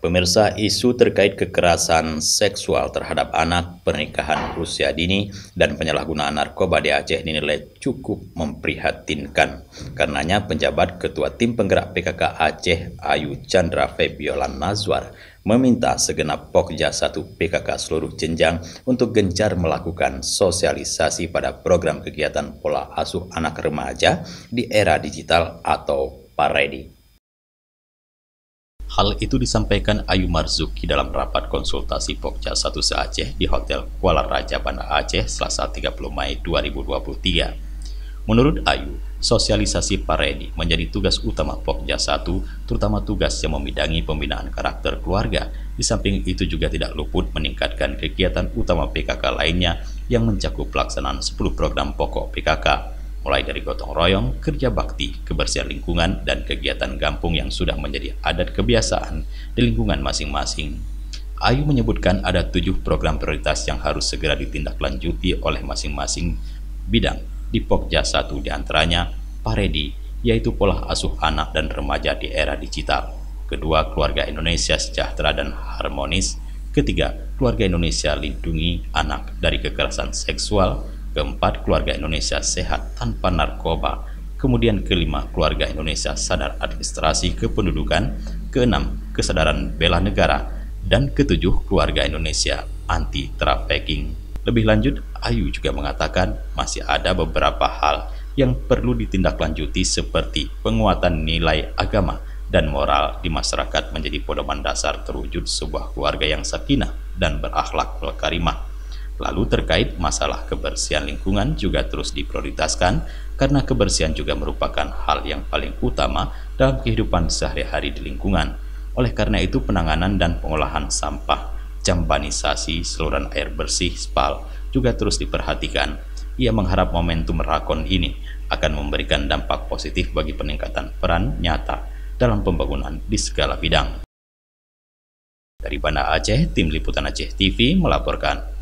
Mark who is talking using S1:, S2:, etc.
S1: Pemirsa, isu terkait kekerasan seksual terhadap anak, pernikahan usia dini, dan penyalahgunaan narkoba di Aceh dinilai cukup memprihatinkan. Karenanya, penjabat Ketua Tim Penggerak PKK Aceh, Ayu Chandra Febiolan Nazwar, meminta segenap Pokja 1 PKK seluruh jenjang untuk gencar melakukan sosialisasi pada program kegiatan pola asuh anak remaja di era digital atau Paredi. Hal itu disampaikan Ayu Marzuki dalam rapat konsultasi Pokja 1 se-Aceh di Hotel Kuala Raja Banda Aceh Selasa 30 Mei 2023. Menurut Ayu, sosialisasi Paredi menjadi tugas utama Pokja 1, terutama tugas yang membidangi pembinaan karakter keluarga. Di samping itu juga tidak luput meningkatkan kegiatan utama PKK lainnya yang mencakup pelaksanaan 10 program pokok PKK. Mulai dari gotong royong, kerja bakti, kebersihan lingkungan, dan kegiatan gampung yang sudah menjadi adat kebiasaan di lingkungan masing-masing. Ayu menyebutkan ada 7 program prioritas yang harus segera ditindaklanjuti oleh masing-masing bidang di Pokja 1, diantaranya Paredi, yaitu pola asuh anak dan remaja di era digital. Kedua, keluarga Indonesia sejahtera dan harmonis. Ketiga, keluarga Indonesia lindungi anak dari kekerasan seksual. Keempat, keluarga Indonesia sehat tanpa narkoba. Kemudian kelima, keluarga Indonesia sadar administrasi kependudukan. Keenam, kesadaran bela negara. Dan ketujuh, keluarga Indonesia anti trafficking. Lebih lanjut, Ayu juga mengatakan masih ada beberapa hal yang perlu ditindaklanjuti seperti penguatan nilai agama dan moral di masyarakat menjadi pedoman dasar terwujud sebuah keluarga yang sakinah dan berakhlak karimah. Lalu terkait masalah kebersihan lingkungan juga terus diprioritaskan karena kebersihan juga merupakan hal yang paling utama dalam kehidupan sehari-hari di lingkungan. Oleh karena itu penanganan dan pengolahan sampah, jambanisasi, saluran air bersih, SPAL juga terus diperhatikan. Ia mengharap momentum rakon ini akan memberikan dampak positif bagi peningkatan peran nyata dalam pembangunan di segala bidang. Dari Banda Aceh, Tim Liputan Aceh TV melaporkan.